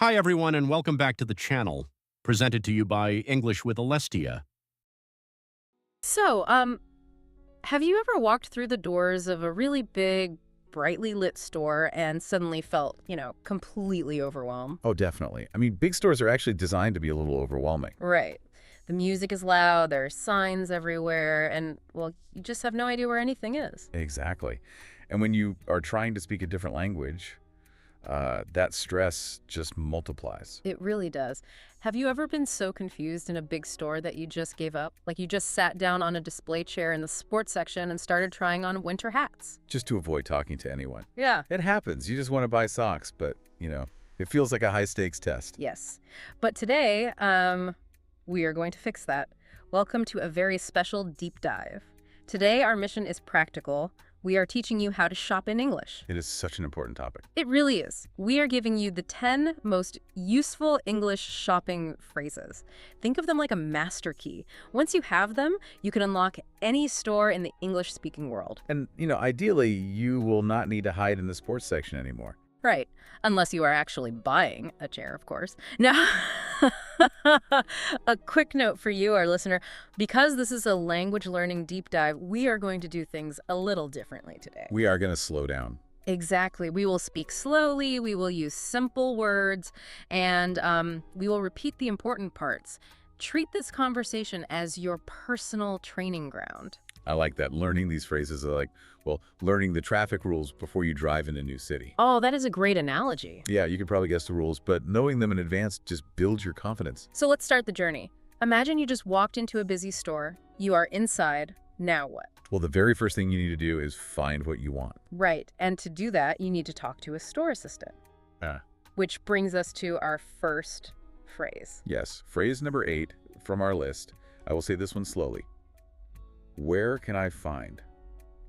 Hi, everyone, and welcome back to the channel, presented to you by English with Alestia. So, have you ever walked through the doors of a really big, brightly lit store and suddenly felt, completely overwhelmed? Oh, definitely. I mean, big stores are actually designed to be a little overwhelming. Right. The music is loud, there are signs everywhere, and, well, you just have no idea where anything is. Exactly. And when you are trying to speak a different language, that stress just multiplies. It really does. Have you ever been so confused in a big store that you just gave up? Like you just sat down on a display chair in the sports section and started trying on winter hats? Just to avoid talking to anyone. Yeah. It happens. You just want to buy socks, but, it feels like a high-stakes test. Yes. But today, we are going to fix that. Welcome to a very special deep dive. Today, our mission is practical. We are teaching you how to shop in English. It is such an important topic. It really is. We are giving you the 10 most useful English shopping phrases. Think of them like a master key. Once you have them, you can unlock any store in the English-speaking world. And, ideally, you will not need to hide in the sports section anymore. Right. Unless you are actually buying a chair, of course. Now, a quick note for you, our listener. Because this is a language learning deep dive, we are going to do things a little differently today. We are going to slow down. Exactly. We will speak slowly, we will use simple words, and we will repeat the important parts. Treat this conversation as your personal training ground. I like that. Learning these phrases are like, learning the traffic rules before you drive in a new city. Oh, that is a great analogy. Yeah, you could probably guess the rules, but knowing them in advance just builds your confidence. So let's start the journey. Imagine you just walked into a busy store. You are inside. Now what? Well, the very first thing you need to do is find what you want. Right. And to do that, you need to talk to a store assistant. Which brings us to our first phrase. Yes. Phrase number 8 from our list. I will say this one slowly. Where can I find?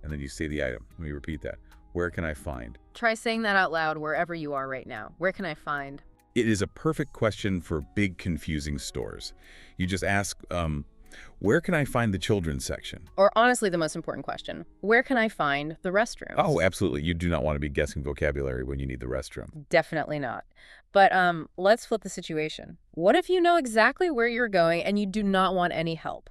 And then you say the item. Let me repeat that. Where can I find? Try saying that out loud wherever you are right now. Where can I find? It is a perfect question for big, confusing stores. You just ask, where can I find the children's section? Or honestly, the most important question. Where can I find the restrooms? Oh, absolutely. You do not want to be guessing vocabulary when you need the restroom. Definitely not. But let's flip the situation. What if you know exactly where you're going and you do not want any help?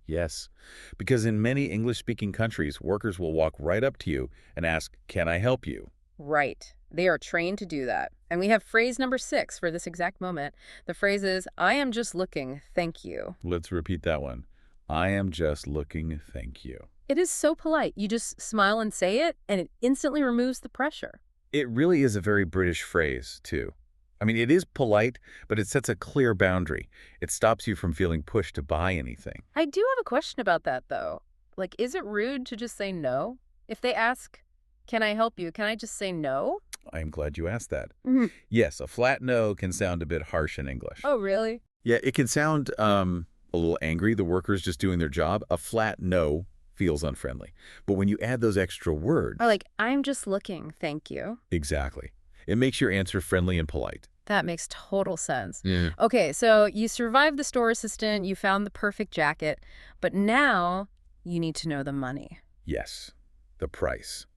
Yes, because in many English-speaking countries, workers will walk right up to you and ask, can I help you? Right. They are trained to do that. And we have phrase number 6 for this exact moment. The phrase is, I am just looking, thank you. Let's repeat that one. I am just looking, thank you. It is so polite. You just smile and say it, and it instantly removes the pressure. It really is a very British phrase, too. I mean, it is polite, but it sets a clear boundary. It stops you from feeling pushed to buy anything. I do have a question about that, though. Like, is it rude to just say no? If they ask, can I help you, can I just say no? I am glad you asked that. Mhm. Yes, a flat no can sound a bit harsh in English. Oh, really? Yeah, it can sound a little angry, the worker's just doing their job. A flat no feels unfriendly. But when you add those extra words... Or like, I'm just looking, thank you. Exactly. It makes your answer friendly and polite. That makes total sense. Yeah. Okay, so you survived the store assistant, you found the perfect jacket, but now you need to know the money. Yes, the price.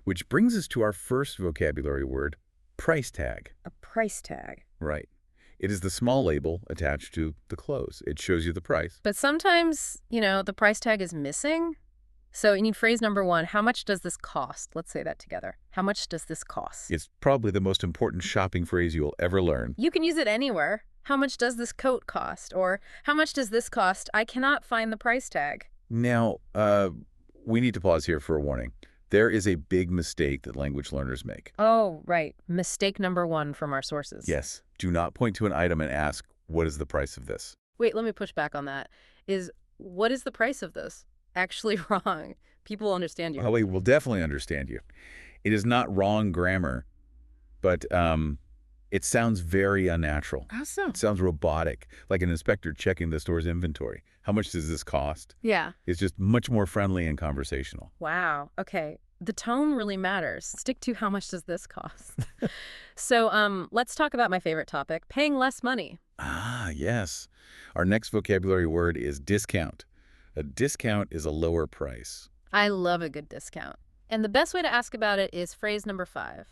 Which brings us to our first vocabulary word, price tag. A price tag. Right. It is the small label attached to the clothes. It shows you the price. But sometimes, the price tag is missing. So you need phrase number 1. How much does this cost? Let's say that together. How much does this cost? It's probably the most important shopping phrase you will ever learn. You can use it anywhere. How much does this coat cost? Or how much does this cost? I cannot find the price tag. Now, we need to pause here for a warning. There is a big mistake that language learners make. Oh, right. Mistake number 1 from our sources. Yes. Do not point to an item and ask, what is the price of this? Wait, let me push back on that. What is the price of this? Actually wrong. People will understand you. Oh, we will definitely understand you. It is not wrong grammar, but it sounds very unnatural. How so? It sounds robotic, like an inspector checking the store's inventory. How much does this cost? Yeah. It's just much more friendly and conversational. Wow. Okay. The tone really matters. Stick to how much does this cost. So let's talk about my favorite topic, paying less money. Ah, yes. Our next vocabulary word is discount. A discount is a lower price. I love a good discount. And the best way to ask about it is phrase number 5.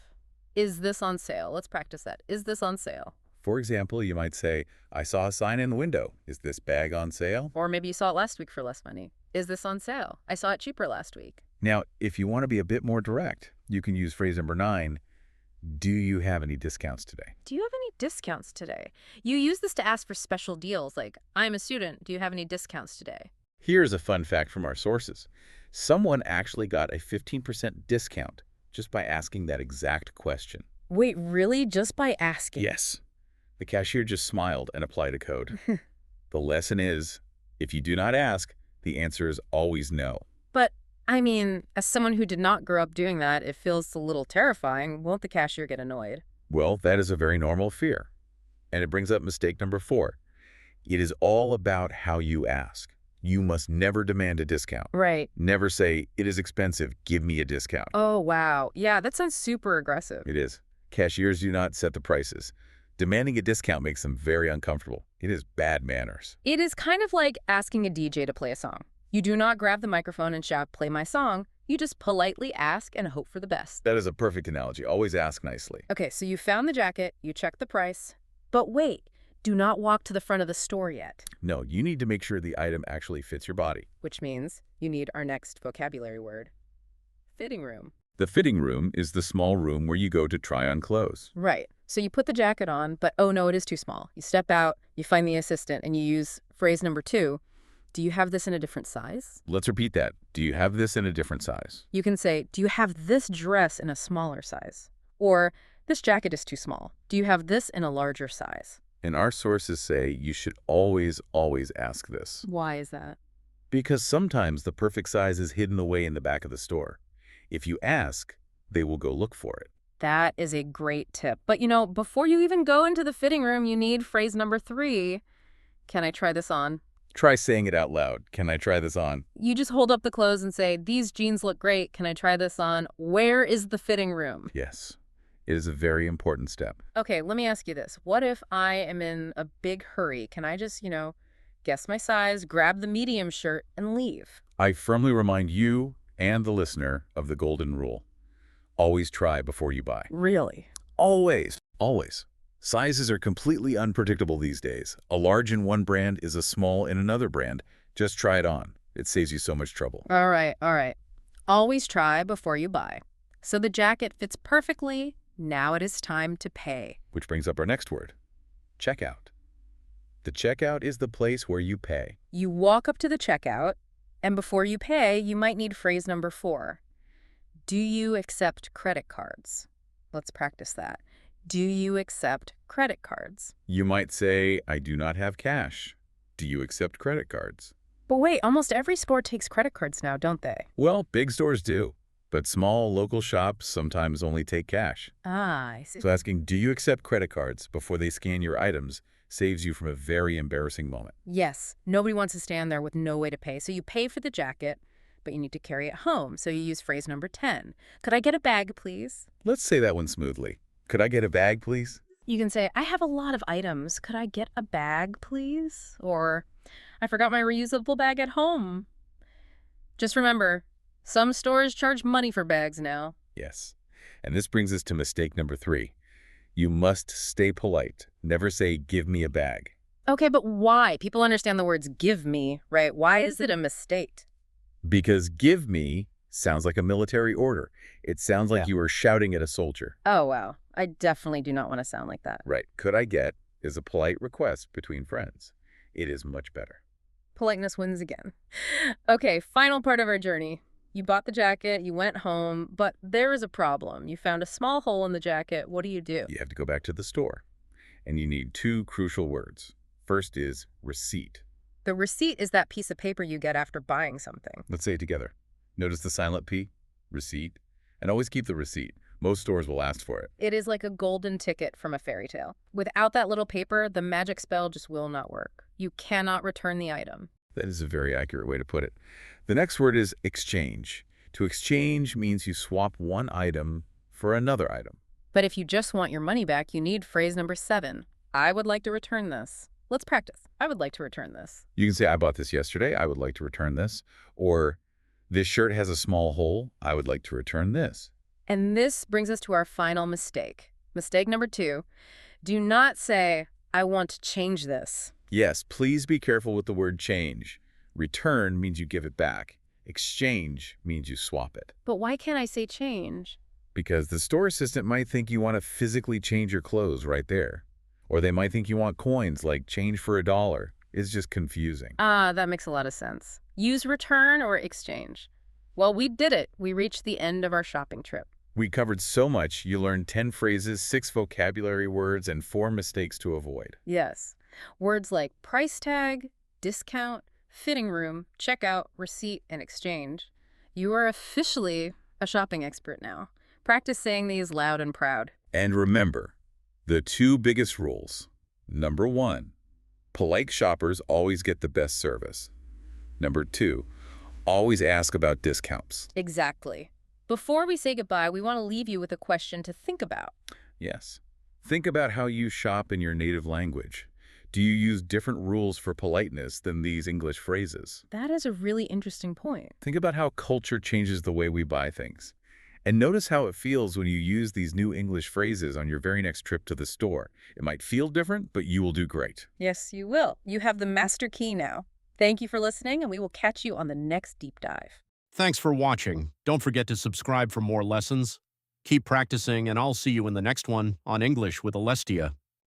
Is this on sale? Let's practice that. Is this on sale? For example, you might say, I saw a sign in the window. Is this bag on sale? Or maybe you saw it last week for less money. Is this on sale? I saw it cheaper last week. Now, if you want to be a bit more direct, you can use phrase number 9. Do you have any discounts today? Do you have any discounts today? You use this to ask for special deals like, I'm a student. Do you have any discounts today? Here's a fun fact from our sources. Someone actually got a 15% discount just by asking that exact question. Wait, really? Just by asking? Yes. The cashier just smiled and applied a code. The lesson is, if you do not ask, the answer is always no. But, I mean, as someone who did not grow up doing that, it feels a little terrifying. Won't the cashier get annoyed? Well, that is a very normal fear. And it brings up mistake number 4. It is all about how you ask. You must never demand a discount. Right. Never say, it is expensive, give me a discount. Oh, wow. Yeah, that sounds super aggressive. It is. Cashiers do not set the prices. Demanding a discount makes them very uncomfortable. It is bad manners. It is kind of like asking a DJ to play a song. You do not grab the microphone and shout, play my song. You just politely ask and hope for the best. That is a perfect analogy. Always ask nicely. Okay, so you found the jacket, you checked the price. But wait, do not walk to the front of the store yet. No, you need to make sure the item actually fits your body. Which means you need our next vocabulary word. Fitting room. The fitting room is the small room where you go to try on clothes. Right. So you put the jacket on, but oh no, it is too small. You step out, you find the assistant, and you use phrase number 2. Do you have this in a different size? Let's repeat that. Do you have this in a different size? You can say, do you have this dress in a smaller size? Or, this jacket is too small. Do you have this in a larger size? And our sources say you should always ask this. Why is that? Because sometimes the perfect size is hidden away in the back of the store. If you ask, they will go look for it. That is a great tip. But you know, before you even go into the fitting room, you need phrase number 3. Can I try this on? Try saying it out loud. Can I try this on? You just hold up the clothes and say, these jeans look great. Can I try this on? Where is the fitting room? Yes. It is a very important step. Okay, let me ask you this. What if I am in a big hurry? Can I just, guess my size, grab the medium shirt, and leave? I firmly remind you and the listener of the golden rule. Always try before you buy. Really? Always. Sizes are completely unpredictable these days. A large in one brand is a small in another brand. Just try it on. It saves you so much trouble. All right. Always try before you buy. So the jacket fits perfectly. Now it is time to pay. Which brings up our next word, checkout. The checkout is the place where you pay. You walk up to the checkout, and before you pay, you might need phrase number 4. Do you accept credit cards? Let's practice that. Do you accept credit cards? You might say, I do not have cash. Do you accept credit cards? But wait, almost every store takes credit cards now, don't they? Well, big stores do, but small local shops sometimes only take cash. Ah, I see. So asking, do you accept credit cards before they scan your items saves you from a very embarrassing moment. Yes, nobody wants to stand there with no way to pay. So you pay for the jacket, but you need to carry it home. So you use phrase number 10. Could I get a bag, please? Let's say that one smoothly. Could I get a bag, please? You can say, I have a lot of items. Could I get a bag, please? Or, I forgot my reusable bag at home. Just remember, some stores charge money for bags now. Yes. And this brings us to mistake number 3. You must stay polite. Never say, give me a bag. Okay, but why? People understand the words give me, right? Why is it a mistake? Because give me sounds like a military order. It sounds like you are shouting at a soldier. Oh, wow. I definitely do not want to sound like that. Right. Could I get is a polite request between friends. It is much better. Politeness wins again. Okay, final part of our journey. You bought the jacket, you went home, but there is a problem. You found a small hole in the jacket. What do? You have to go back to the store, and you need 2 crucial words. First is receipt. The receipt is that piece of paper you get after buying something. Let's say it together. Notice the silent P, receipt, and always keep the receipt. Most stores will ask for it. It is like a golden ticket from a fairy tale. Without that little paper, the magic spell just will not work. You cannot return the item. That is a very accurate way to put it. The next word is exchange. To exchange means you swap one item for another item. But if you just want your money back, you need phrase number 7. I would like to return this. Let's practice. I would like to return this. You can say, I bought this yesterday. I would like to return this. Or, this shirt has a small hole. I would like to return this. And this brings us to our final mistake. Mistake number 2. Do not say, I want to change this. Yes, please be careful with the word change. Return means you give it back. Exchange means you swap it. But why can't I say change? Because the store assistant might think you want to physically change your clothes right there. Or they might think you want coins like change for $1. It's just confusing. Ah, that makes a lot of sense. Use return or exchange. Well, we did it. We reached the end of our shopping trip. We covered so much, you learned 10 phrases, 6 vocabulary words, and 4 mistakes to avoid. Yes. Words like price tag, discount, fitting room, checkout, receipt, and exchange. You are officially a shopping expert now. Practice saying these loud and proud. And remember, the 2 biggest rules. Number 1, polite shoppers always get the best service. Number 2, always ask about discounts. Exactly. Before we say goodbye, we want to leave you with a question to think about. Yes. Think about how you shop in your native language. Do you use different rules for politeness than these English phrases? That is a really interesting point. Think about how culture changes the way we buy things. And notice how it feels when you use these new English phrases on your very next trip to the store. It might feel different, but you will do great. Yes, you will. You have the master key now. Thank you for listening, and we will catch you on the next deep dive. Thanks for watching. Don't forget to subscribe for more lessons. Keep practicing, and I'll see you in the next one on English with Alestia.